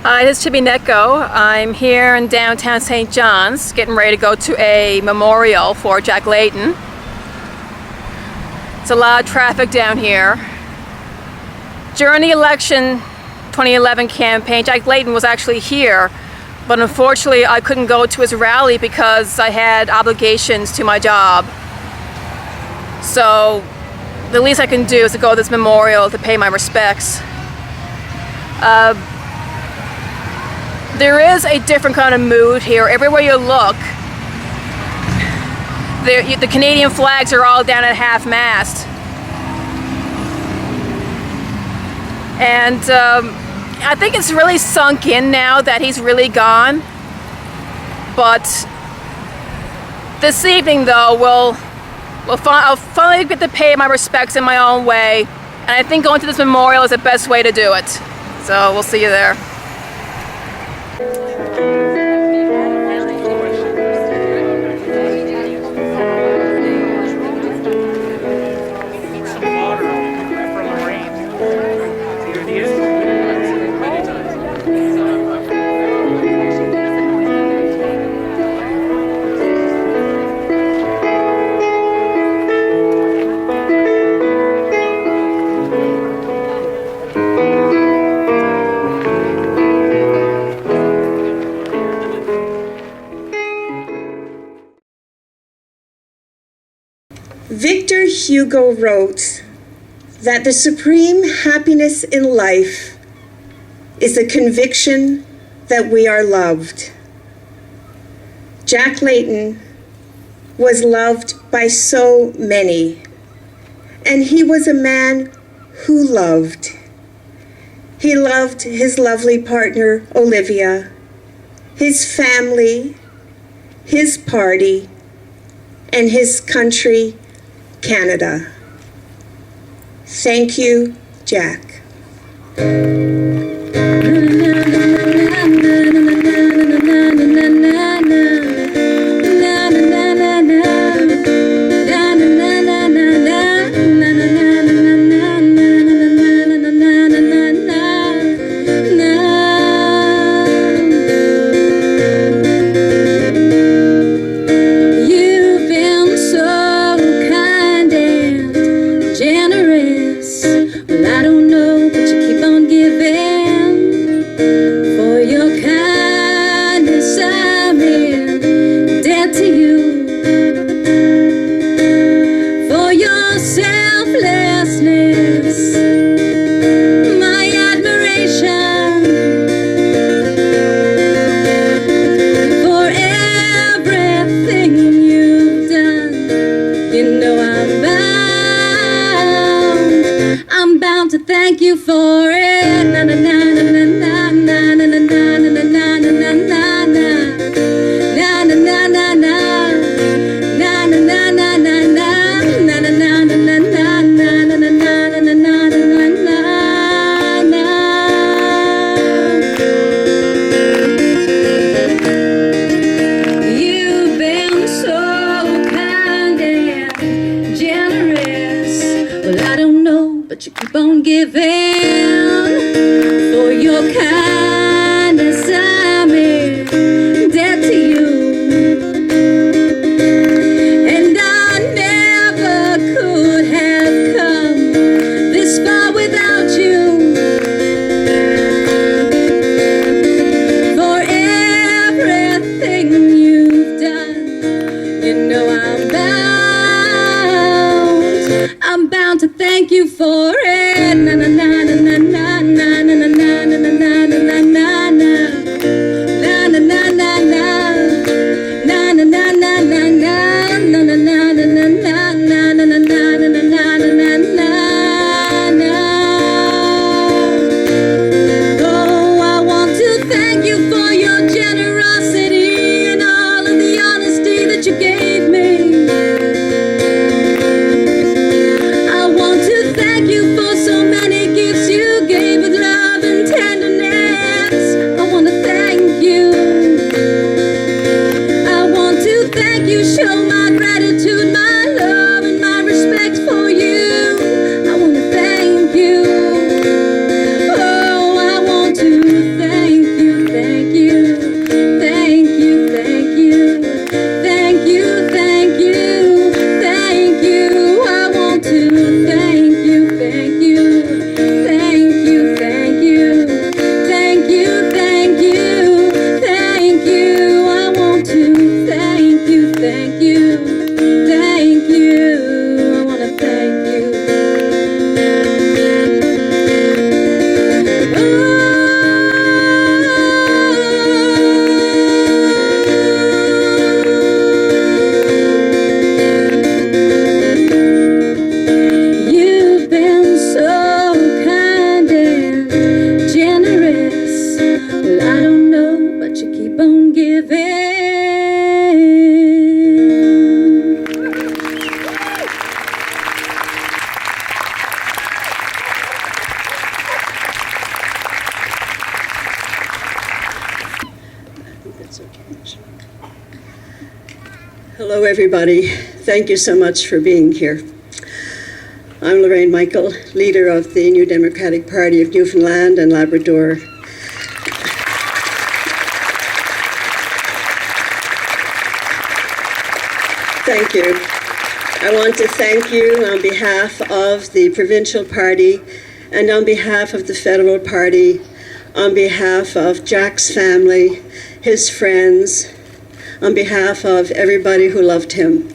This is Chibi Netko. I'm here in downtown St. Johns, getting ready to go to a memorial for Jack Layton. It's a lot of traffic down here. During the election 2011 campaign, Jack Layton was actually here, but unfortunately I couldn't go to his rally because I had obligations to my job. So the least I can do is to go to this memorial to pay my respects. There is a different kind of mood here. Everywhere you look, the Canadian flags are all down at half-mast. And I think it's really sunk in now that he's really gone. But this evening, though, I'll finally get to pay my respects in my own way. And I think going to this memorial is the best way to do it. So we'll see you there. Victor Hugo wrote that the supreme happiness in life is the conviction that we are loved. Jack Layton was loved by so many, and he was a man who loved. He loved his lovely partner, Olivia, his family, his party, and his country, Canada. Thank you, Jack. Well, I don't know, but you keep on giving. Hello, everybody. Thank you so much for being here. I'm Lorraine Michael, leader of the New Democratic Party of Newfoundland and Labrador. Thank you. I want to thank you on behalf of the provincial party and on behalf of the federal party, on behalf of Jack's family, his friends, on behalf of everybody who loved him,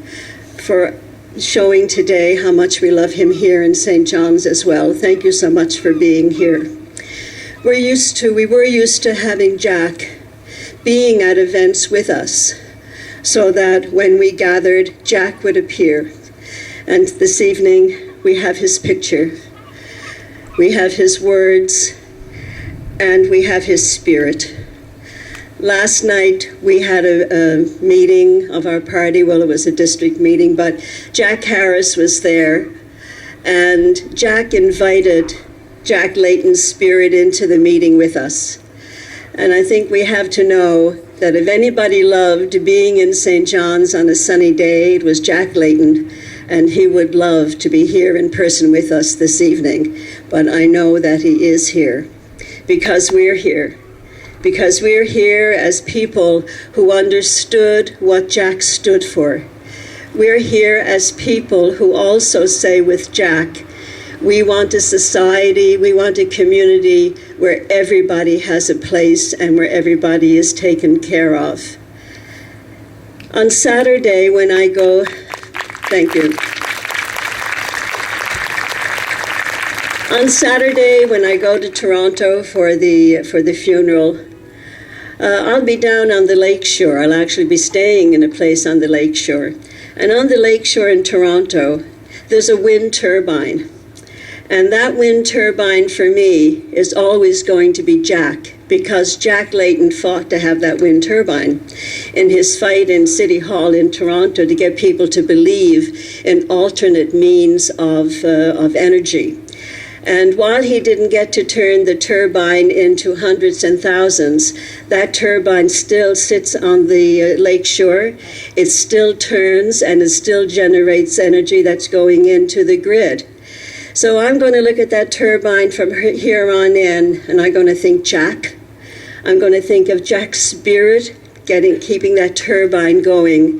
for showing today how much we love him here in St. John's as well. Thank you so much for being here. We were used to having Jack being at events with us, so that when we gathered, Jack would appear. And this evening, we have his picture. We have his words, and we have his spirit. Last night, we had a meeting of our party. Well, it was a district meeting, but Jack Harris was there, and Jack invited Jack Layton's spirit into the meeting with us. And I think we have to know that if anybody loved being in St. John's on a sunny day, it was Jack Layton, and he would love to be here in person with us this evening. But I know that he is here because we're here. Because we're here as people who understood what Jack stood for. We're here as people who also say with Jack, we want a society, we want a community where everybody has a place and where everybody is taken care of. On Saturday when I go, thank you. On Saturday when I go to Toronto for the funeral, I'll be down on the lakeshore. I'll actually be staying in a place on the lakeshore. And on the lakeshore in Toronto, there's a wind turbine. And that wind turbine for me is always going to be Jack, because Jack Layton fought to have that wind turbine in his fight in City Hall in Toronto to get people to believe in alternate means of energy. And while he didn't get to turn the turbine into hundreds and thousands, that turbine still sits on the lakeshore. It still turns and it still generates energy that's going into the grid. So I'm going to look at that turbine from here on in, and I'm going to think Jack. I'm going to think of Jack's spirit keeping that turbine going.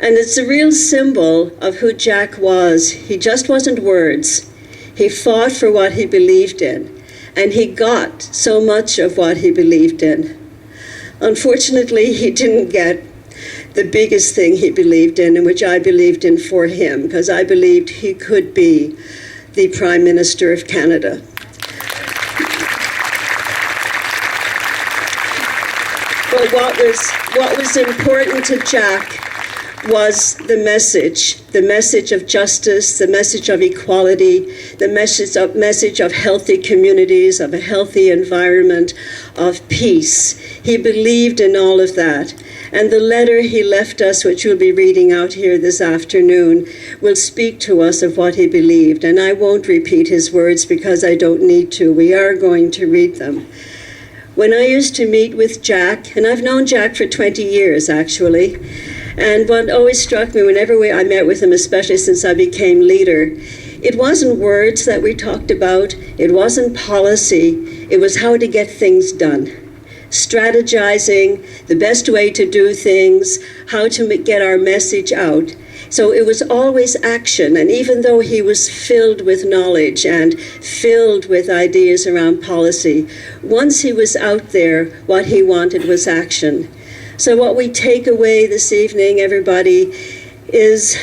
And it's a real symbol of who Jack was. He just wasn't words. He fought for what he believed in, and he got so much of what he believed in. Unfortunately, he didn't get the biggest thing he believed in, and which I believed in for him, because I believed he could be the Prime Minister of Canada. But what was important to Jack was the message of justice, the message of equality, the message of healthy communities, of a healthy environment, of peace. He believed in all of that. And the letter he left us, which we'll be reading out here this afternoon, will speak to us of what he believed. And I won't repeat his words because I don't need to. We are going to read them. When I used to meet with Jack, and I've known Jack for 20 years actually, and what always struck me whenever I met with him, especially since I became leader, it wasn't words that we talked about, it wasn't policy, it was how to get things done. Strategizing, the best way to do things, how to get our message out. So it was always action, and even though he was filled with knowledge and filled with ideas around policy, once he was out there, what he wanted was action. So what we take away this evening, everybody, is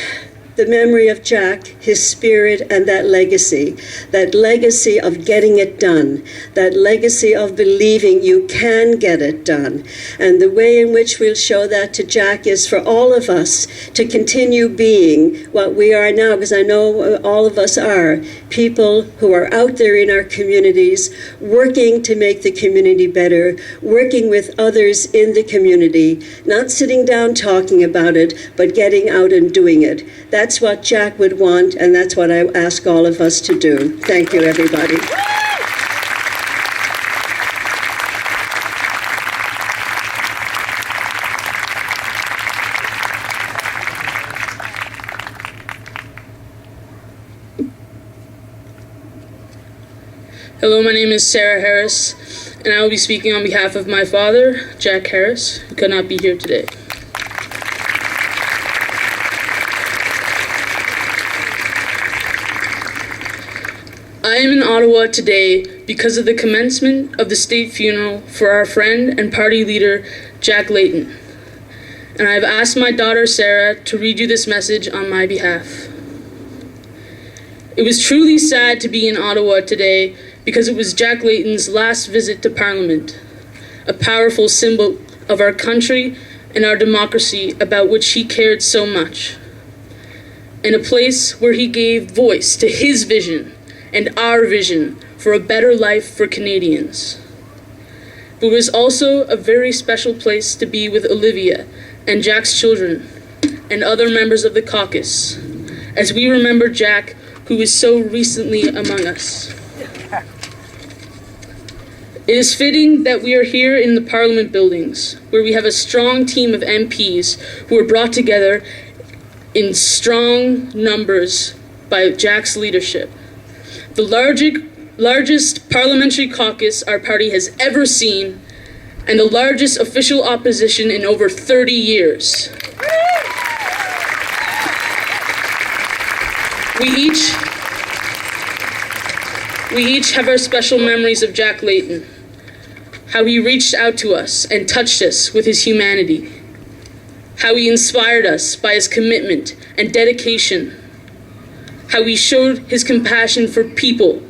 the memory of Jack, his spirit, and that legacy of getting it done, that legacy of believing you can get it done. And the way in which we'll show that to Jack is for all of us to continue being what we are now, because I know all of us are people who are out there in our communities, working to make the community better, working with others in the community, not sitting down talking about it, but getting out and doing it. That's what Jack would want, and that's what I ask all of us to do. Thank you, everybody. Hello, my name is Sarah Harris, and I will be speaking on behalf of my father, Jack Harris, who could not be here today. I am in Ottawa today because of the commencement of the state funeral for our friend and party leader, Jack Layton. And I have asked my daughter, Sarah, to read you this message on my behalf. It was truly sad to be in Ottawa today because it was Jack Layton's last visit to Parliament, a powerful symbol of our country and our democracy about which he cared so much, and a place where he gave voice to his vision and our vision for a better life for Canadians. But it was also a very special place to be with Olivia and Jack's children and other members of the caucus, as we remember Jack, who is so recently among us. It is fitting that we are here in the Parliament buildings, where we have a strong team of MPs who are brought together in strong numbers by Jack's leadership. The largest parliamentary caucus our party has ever seen, and the largest official opposition in over 30 years. We each have our special memories of Jack Layton, how he reached out to us and touched us with his humanity, how he inspired us by his commitment and dedication, how he showed his compassion for people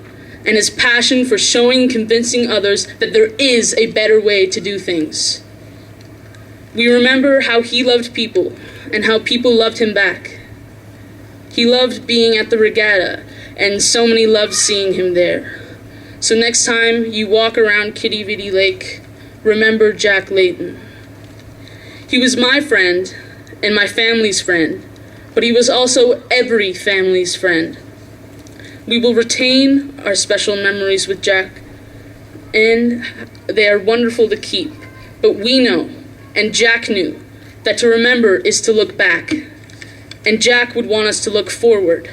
and his passion for showing and convincing others that there is a better way to do things. We remember how he loved people and how people loved him back. He loved being at the regatta, and so many loved seeing him there. So next time you walk around Kitty Vitty Lake, remember Jack Layton. He was my friend and my family's friend, but he was also every family's friend. We will retain our special memories with Jack, and they are wonderful to keep. But we know, and Jack knew, that to remember is to look back, and Jack would want us to look forward.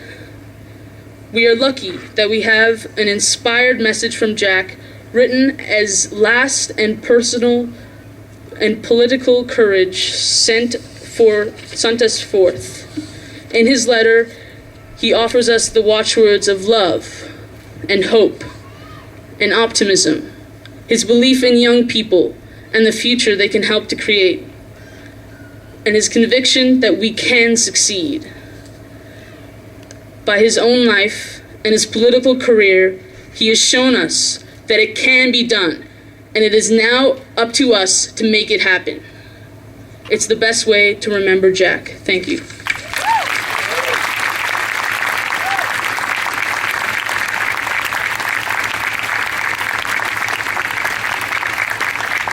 We are lucky that we have an inspired message from Jack, written as last and personal and political courage sent us forth. In his letter, he offers us the watchwords of love and hope and optimism, his belief in young people and the future they can help to create, and his conviction that we can succeed. By his own life and his political career, he has shown us that it can be done, and it is now up to us to make it happen. It's the best way to remember Jack. Thank you.